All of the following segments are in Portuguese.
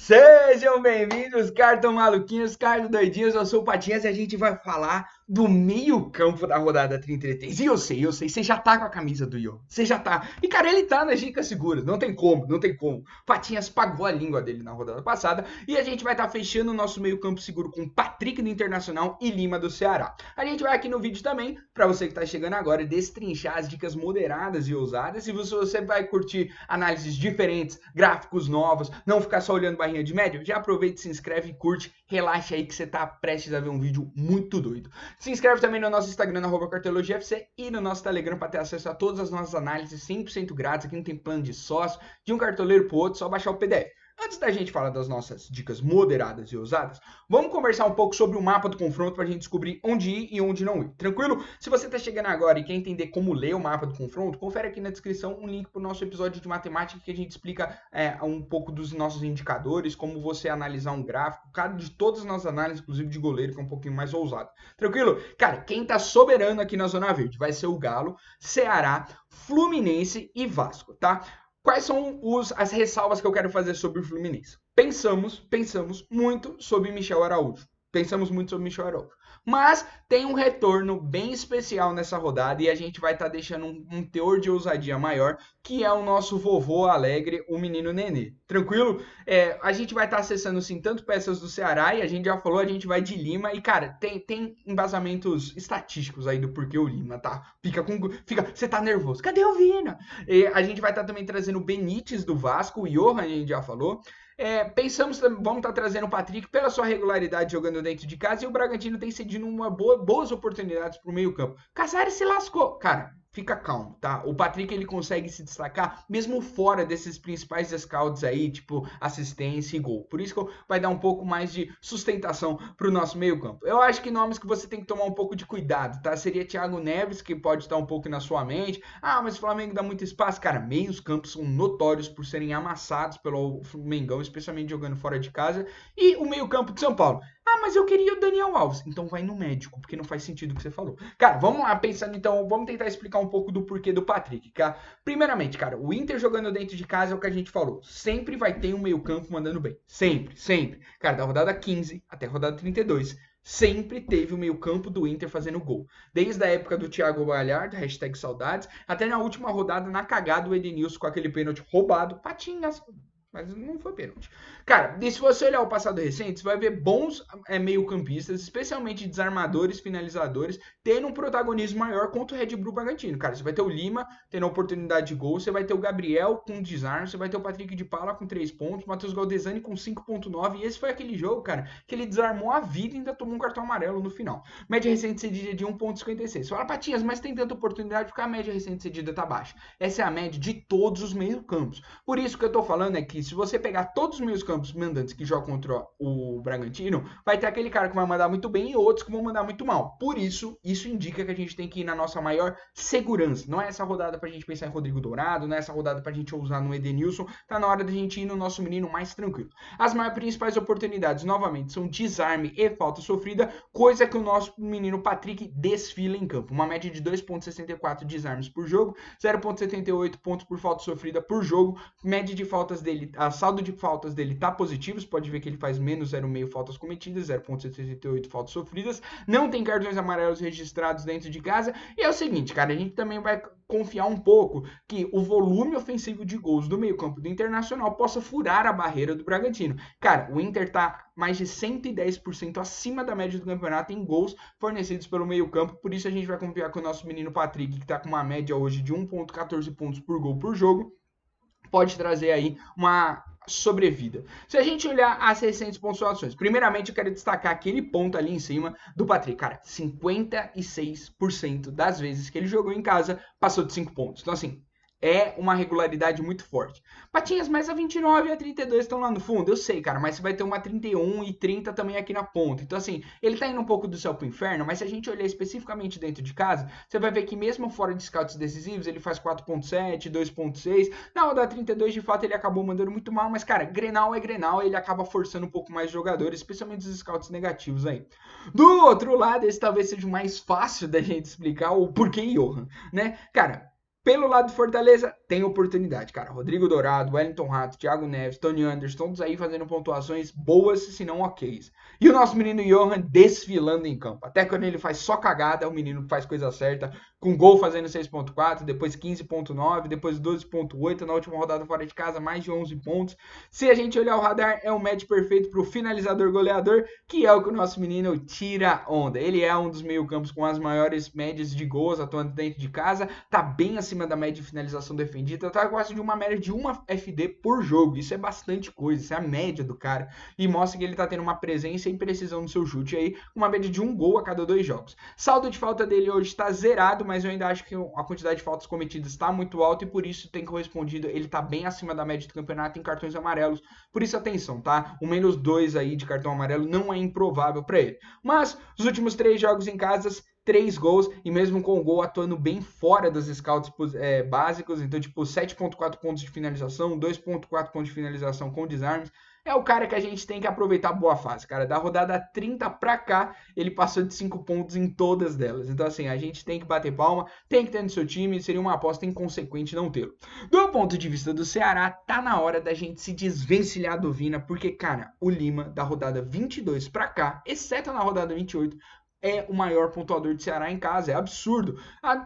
Sejam bem-vindos, cartão maluquinhos, cartão doidinhos, eu sou o Patinhas e a gente vai falar do meio campo da rodada 33. E eu sei, você já tá com a camisa do Iô, você já tá. E cara, ele tá nas dicas seguras, não tem como. Patinhas pagou a língua dele na rodada passada e a gente vai estar fechando o nosso meio campo seguro com Patrick do Internacional e Lima do Ceará. A gente vai aqui no vídeo também, pra você que tá chegando agora, destrinchar as dicas moderadas e ousadas. E você vai curtir análises diferentes, gráficos novos, não ficar só olhando barrinha de médio, já aproveita, se inscreve e curte, relaxa aí que você tá prestes a ver um vídeo muito doido. Se inscreve também no nosso Instagram, @cartologiafc, e no nosso Telegram para ter acesso a todas as nossas análises 100% grátis. Aqui não tem plano de sócio, de um cartoleiro pro outro, só baixar o PDF. Antes da gente falar das nossas dicas moderadas e ousadas, vamos conversar um pouco sobre o mapa do confronto para a gente descobrir onde ir e onde não ir. Tranquilo? Se você está chegando agora e quer entender como ler o mapa do confronto, confere aqui na descrição um link para o nosso episódio de matemática que a gente explica um pouco dos nossos indicadores, como você analisar um gráfico, de todas as nossas análises, inclusive de goleiro, que é um pouquinho mais ousado. Tranquilo? Cara, quem está soberano aqui na Zona Verde vai ser o Galo, Ceará, Fluminense e Vasco, tá? Quais são as ressalvas que eu quero fazer sobre o Fluminense? Pensamos muito sobre Michel Araújo. Mas tem um retorno bem especial nessa rodada e a gente vai estar deixando um teor de ousadia maior, que é o nosso vovô alegre, o menino Nenê. Tranquilo? A gente vai estar acessando sim tanto peças do Ceará, e a gente já falou, a gente vai de Lima. E cara, tem embasamentos estatísticos aí do porquê o Lima, tá? Você tá nervoso. Cadê o Vina? A gente vai estar também trazendo o Benítez do Vasco, o Johan, a gente já falou. Vamos estar trazendo o Patrick pela sua regularidade jogando dentro de casa, e o Bragantino tem cedido boas oportunidades para o meio campo. Casares se lascou. Cara, fica calmo, tá? O Patrick, ele consegue se destacar mesmo fora desses principais scouts aí, tipo assistência e gol. Por isso que vai dar um pouco mais de sustentação pro nosso meio campo. Eu acho que nomes que você tem que tomar um pouco de cuidado, tá? Seria Thiago Neves, que pode estar um pouco na sua mente. Ah, mas o Flamengo dá muito espaço. Cara, meios campos são notórios por serem amassados pelo Mengão, especialmente jogando fora de casa. E o meio campo de São Paulo. Ah, mas eu queria o Daniel Alves. Então vai no médico, porque não faz sentido o que você falou. Cara, vamos lá, pensando então, vamos tentar explicar um pouco do porquê do Patrick, tá? Primeiramente, cara, o Inter jogando dentro de casa é o que a gente falou. Sempre vai ter um meio campo mandando bem. Sempre. Cara, da rodada 15 até a rodada 32, sempre teve o meio campo do Inter fazendo gol. Desde a época do Thiago Galhardo, #saudades, até na última rodada, na cagada, o Edenilson com aquele pênalti roubado, Patinhas, mas não foi pênalti. Cara, e se você olhar o passado recente, você vai ver bons meio-campistas, especialmente desarmadores, finalizadores, tendo um protagonismo maior contra o Red Bull Bragantino. Cara, você vai ter o Lima tendo a oportunidade de gol, você vai ter o Gabriel com desarme, você vai ter o Patrick de Paula com 3 pontos, o Matheus Galdesani com 5.9, e esse foi aquele jogo, cara, que ele desarmou a vida e ainda tomou um cartão amarelo no final. Média recente cedida de 1.56. Você fala, Patinhas, mas tem tanta oportunidade porque a média recente cedida tá baixa. Essa é a média de todos os meio-campos. Por isso que eu tô falando é que se você pegar todos os meus campos mandantes que jogam contra o Bragantino, vai ter aquele cara que vai mandar muito bem e outros que vão mandar muito mal. Por isso indica que a gente tem que ir na nossa maior segurança. Não é essa rodada pra gente pensar em Rodrigo Dourado, não é essa rodada pra gente usar no Edenilson. Tá na hora da gente ir no nosso menino mais tranquilo. As maiores principais oportunidades, novamente, são desarme e falta sofrida, coisa que o nosso menino Patrick desfila em campo. Uma média de 2.64 desarmes por jogo, 0.78 pontos por falta sofrida por jogo, média de faltas dele, a saldo de faltas dele tá positivo, você pode ver que ele faz menos 0,5 faltas cometidas, 0,78 faltas sofridas, não tem cartões amarelos registrados dentro de casa, e é o seguinte, cara, a gente também vai confiar um pouco que o volume ofensivo de gols do meio campo do Internacional possa furar a barreira do Bragantino. Cara, o Inter tá mais de 110% acima da média do campeonato em gols fornecidos pelo meio campo, por isso a gente vai confiar com o nosso menino Patrick, que tá com uma média hoje de 1,14 pontos por gol por jogo, pode trazer aí uma sobrevida. Se a gente olhar as recentes pontuações, primeiramente eu quero destacar aquele ponto ali em cima do Patrick. Cara, 56% das vezes que ele jogou em casa passou de 5 pontos. Então assim, é uma regularidade muito forte. Patinhas, mas a 29 e a 32 estão lá no fundo. Eu sei, cara, mas você vai ter uma 31 e 30 também aqui na ponta. Então, assim, ele tá indo um pouco do céu pro inferno, mas se a gente olhar especificamente dentro de casa, você vai ver que mesmo fora de scouts decisivos, ele faz 4.7, 2.6. Na rodada 32, de fato, ele acabou mandando muito mal, mas, cara, Grenal é Grenal, ele acaba forçando um pouco mais jogadores, especialmente os scouts negativos aí. Do outro lado, esse talvez seja o mais fácil da gente explicar o porquê Johan, né? Cara, pelo lado do Fortaleza, tem oportunidade, cara. Rodrigo Dourado, Wellington Rato, Thiago Neves, Tony Anderson, todos aí fazendo pontuações boas, se não ok. E o nosso menino Johan desfilando em campo. Até quando ele faz só cagada, o menino faz coisa certa, com gol fazendo 6.4, depois 15.9, depois 12.8, na última rodada fora de casa, mais de 11 pontos. Se a gente olhar o radar, é o match perfeito para o finalizador goleador, que é o que o nosso menino tira onda. Ele é um dos meio-campos com as maiores médias de gols atuando dentro de casa, tá bem acima da média de finalização defendida, tá quase de uma média de uma FD por jogo. Isso é bastante coisa, isso é a média do cara, e mostra que ele tá tendo uma presença e precisão no seu chute aí, uma média de um gol a cada 2 jogos. Saldo de falta dele hoje está zerado, mas eu ainda acho que a quantidade de faltas cometidas está muito alta e por isso tem correspondido, ele tá bem acima da média do campeonato em cartões amarelos. Por isso atenção, tá? O menos 2 aí de cartão amarelo não é improvável para ele. Mas os últimos 3 jogos em casa, 3 gols, e mesmo com o gol atuando bem fora dos scouts básicos, então tipo 7.4 pontos de finalização, 2.4 pontos de finalização com desarmes. É o cara que a gente tem que aproveitar a boa fase, cara. Da rodada 30 pra cá, ele passou de 5 pontos em todas delas. Então, assim, a gente tem que bater palma, tem que ter no seu time, seria uma aposta inconsequente não tê-lo. Do ponto de vista do Ceará, tá na hora da gente se desvencilhar do Vina, porque, cara, o Lima, da rodada 22 pra cá, exceto na rodada 28, é o maior pontuador de Ceará em casa, é absurdo.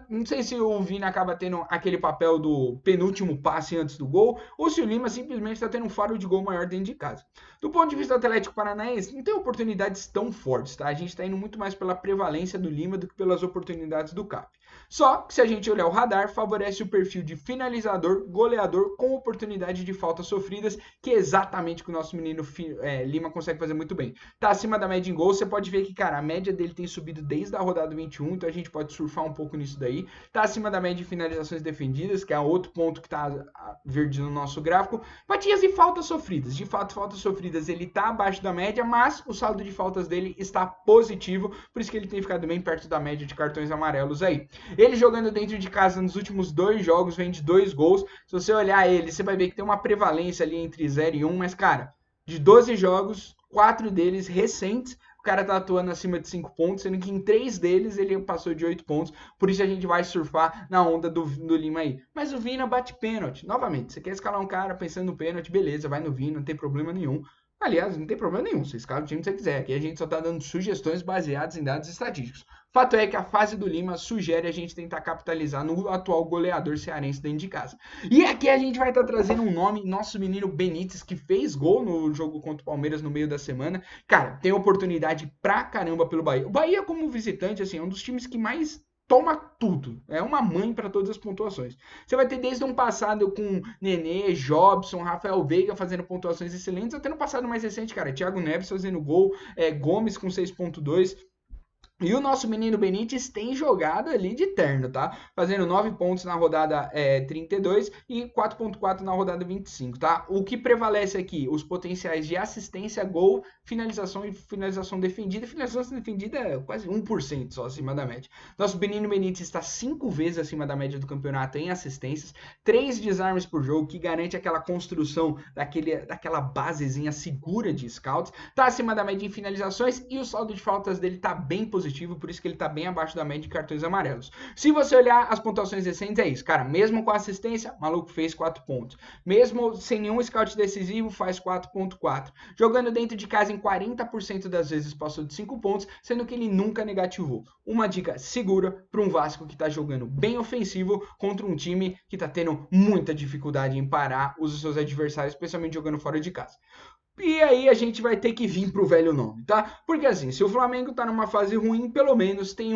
Não sei se o Vina acaba tendo aquele papel do penúltimo passe antes do gol, ou se o Lima simplesmente está tendo um faro de gol maior dentro de casa. Do ponto de vista do Atlético Paranaense, não tem oportunidades tão fortes, tá? A gente está indo muito mais pela prevalência do Lima do que pelas oportunidades do Cap. Só que se a gente olhar o radar, favorece o perfil de finalizador, goleador com oportunidade de faltas sofridas, que é exatamente o que o nosso menino Lima consegue fazer muito bem. Tá acima da média em gols, você pode ver que, cara, a média dele tem subido desde a rodada 21, então a gente pode surfar um pouco nisso daí. Tá acima da média de finalizações defendidas, que é outro ponto que tá verde no nosso gráfico. Batidas e faltas sofridas. De fato, faltas sofridas ele tá abaixo da média, mas o saldo de faltas dele está positivo, por isso que ele tem ficado bem perto da média de cartões amarelos aí. Ele jogando dentro de casa nos últimos 2 jogos, vem de 2 gols. Se você olhar ele, você vai ver que tem uma prevalência ali entre 0 e 1, mas, cara, de 12 jogos, 4 deles recentes, o cara tá atuando acima de 5 pontos, sendo que em 3 deles ele passou de 8 pontos, por isso a gente vai surfar na onda do Lima aí. Mas o Vina bate pênalti. Novamente, você quer escalar um cara pensando no pênalti, beleza, vai no Vina, não tem problema nenhum. Aliás, não tem problema nenhum, você escala o time que você quiser. Aqui a gente só tá dando sugestões baseadas em dados estatísticos. Fato é que a fase do Lima sugere a gente tentar capitalizar no atual goleador cearense dentro de casa. E aqui a gente vai estar trazendo um nome, nosso menino Benítez, que fez gol no jogo contra o Palmeiras no meio da semana. Cara, tem oportunidade pra caramba pelo Bahia. O Bahia, como visitante, assim, é um dos times que mais toma tudo. É uma mãe para todas as pontuações. Você vai ter desde um passado com Nenê, Jobson, Rafael Veiga fazendo pontuações excelentes, até no passado mais recente, cara, Thiago Neves fazendo gol, Gomes com 6.2. E o nosso menino Benítez tem jogado ali de terno, tá? Fazendo 9 pontos na rodada 32 e 4.4 na rodada 25, tá? O que prevalece aqui? Os potenciais de assistência, gol, finalização e finalização defendida. Finalização defendida é quase 1% só acima da média. Nosso menino Benítez está 5 vezes acima da média do campeonato em assistências, 3 desarmes por jogo, que garante aquela construção daquela basezinha segura de scouts. Tá acima da média em finalizações e o saldo de faltas dele tá bem positivo, por isso que ele está bem abaixo da média de cartões amarelos. Se você olhar as pontuações recentes, é isso, cara, mesmo com assistência, o maluco fez 4 pontos. Mesmo sem nenhum scout decisivo, faz 4.4. Jogando dentro de casa em 40% das vezes passou de 5 pontos, sendo que ele nunca negativou. Uma dica segura para um Vasco que está jogando bem ofensivo contra um time que está tendo muita dificuldade em parar os seus adversários, especialmente jogando fora de casa. E aí a gente vai ter que vir pro velho nome, tá? Porque assim, se o Flamengo tá numa fase ruim, pelo menos tem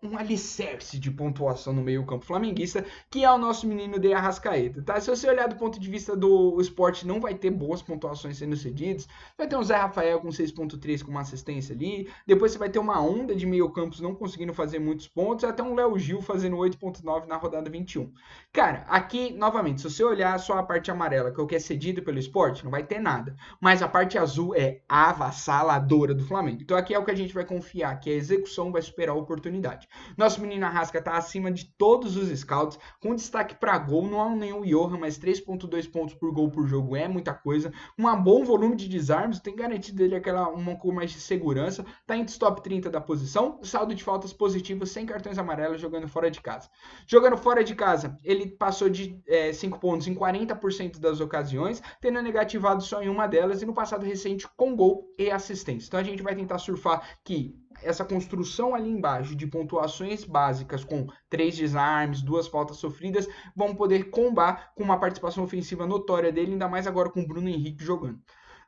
um alicerce de pontuação no meio campo flamenguista, que é o nosso menino de Arrascaeta, tá? Se você olhar do ponto de vista do esporte, não vai ter boas pontuações sendo cedidas. Vai ter um Zé Rafael com 6.3 com uma assistência ali, depois você vai ter uma onda de meio campos não conseguindo fazer muitos pontos, até um Léo Gil fazendo 8.9 na rodada 21. Cara, aqui, novamente, se você olhar só a parte amarela, que é o que é cedido pelo esporte, não vai ter nada. Mas a parte azul é avassaladora do Flamengo. Então aqui é o que a gente vai confiar, que a execução vai superar a oportunidade. Nosso menino Arrasca está acima de todos os scouts, com destaque para gol, não há nenhum Johan, mas 3.2 pontos por gol por jogo é muita coisa, um bom volume de desarmes, tem garantido ele um pouco mais de segurança, está entre os top 30 da posição, saldo de faltas positivo, sem cartões amarelos, jogando fora de casa. Jogando fora de casa, ele passou de 5 pontos em 40% das ocasiões, tendo negativado só em uma delas, e no passado recente com gol e assistência. Então a gente vai tentar surfar que essa construção ali embaixo de pontuações básicas com 3 desarmes, 2 faltas sofridas, vão poder combar com uma participação ofensiva notória dele, ainda mais agora com o Bruno Henrique jogando.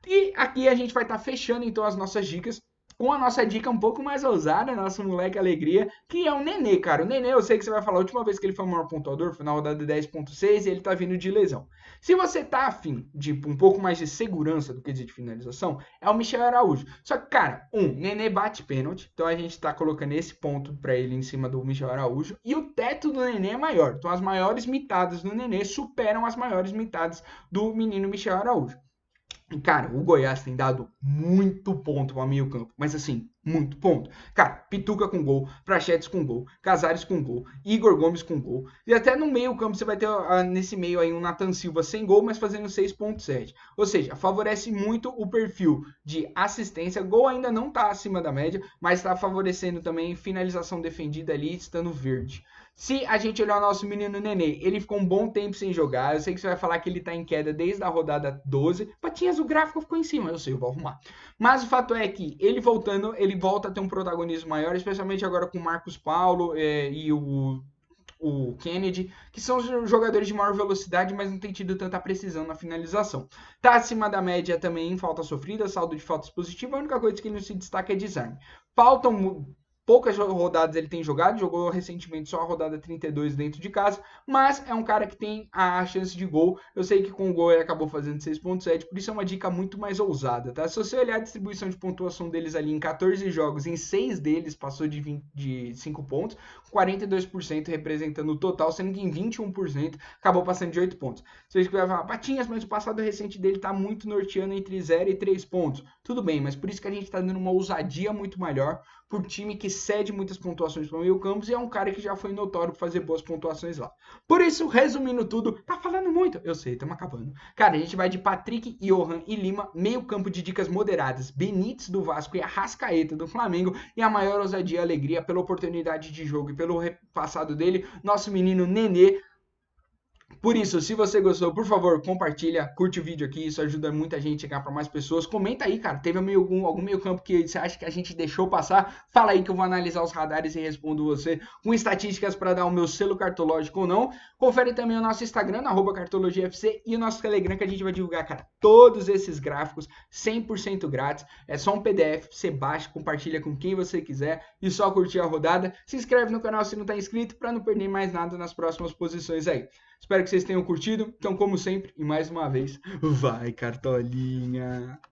E aqui a gente vai estar fechando então as nossas dicas com a nossa dica um pouco mais ousada, nosso moleque alegria, que é o Nenê, cara. O Nenê, eu sei que você vai falar, a última vez que ele foi o maior pontuador foi na rodada 10.6 e ele tá vindo de lesão. Se você tá afim de um pouco mais de segurança do que de finalização, é o Michel Araújo. Só que, cara, Nenê bate pênalti, então a gente tá colocando esse ponto pra ele em cima do Michel Araújo, e o teto do Nenê é maior, então as maiores mitadas do Nenê superam as maiores mitadas do menino Michel Araújo. Cara, o Goiás tem dado muito ponto para meio campo, mas assim, muito ponto. Cara, Pituca com gol, Prachetes com gol, Casares com gol, Igor Gomes com gol. E até no meio campo você vai ter nesse meio aí um Nathan Silva sem gol, mas fazendo 6.7. Ou seja, favorece muito o perfil de assistência. Gol ainda não está acima da média, mas está favorecendo também finalização defendida ali, estando verde. Se a gente olhar o nosso menino Nenê, ele ficou um bom tempo sem jogar. Eu sei que você vai falar que ele tá em queda desde a rodada 12. Patinhas, o gráfico ficou em cima. Eu sei, eu vou arrumar. Mas o fato é que ele voltando, ele volta a ter um protagonismo maior, especialmente agora com o Marcos Paulo e o Kennedy, que são jogadores de maior velocidade, mas não tem tido tanta precisão na finalização. Tá acima da média também em falta sofrida, saldo de faltas positivo. A única coisa que ele não se destaca é desarme. Faltam poucas rodadas ele tem jogado, jogou recentemente só a rodada 32 dentro de casa, mas é um cara que tem a chance de gol. Eu sei que com o gol ele acabou fazendo 6.7, por isso é uma dica muito mais ousada, tá? Se você olhar a distribuição de pontuação deles ali em 14 jogos, em 6 deles passou de 5 pontos, 42% representando o total, sendo que em 21% acabou passando de 8 pontos. Vocês vai falar, Patinhas, mas o passado recente dele tá muito norteando entre 0 e 3 pontos. Tudo bem, mas por isso que a gente tá dando uma ousadia muito maior por time que cede muitas pontuações para o meio campo e é um cara que já foi notório por fazer boas pontuações lá. Por isso, resumindo tudo, tá falando muito, eu sei, estamos acabando. Cara, a gente vai de Patrick, Johan e Lima, meio campo de dicas moderadas, Benítez do Vasco e Arrascaeta do Flamengo, e a maior ousadia e alegria pela oportunidade de jogo e pelo passado dele, nosso menino Nenê. Por isso, se você gostou, por favor, compartilha, curte o vídeo aqui, isso ajuda muita gente a chegar para mais pessoas. Comenta aí, cara, teve algum meio campo que você acha que a gente deixou passar? Fala aí que eu vou analisar os radares e respondo você com estatísticas para dar o meu selo cartológico ou não. Confere também o nosso Instagram, @cartologiafc, e o nosso Telegram, que a gente vai divulgar, cara, todos esses gráficos 100% grátis. É só um PDF, você baixa, compartilha com quem você quiser e só curtir a rodada. Se inscreve no canal se não está inscrito para não perder mais nada nas próximas posições aí. Espero que vocês tenham curtido. Então, como sempre, e mais uma vez, vai, Cartolinha!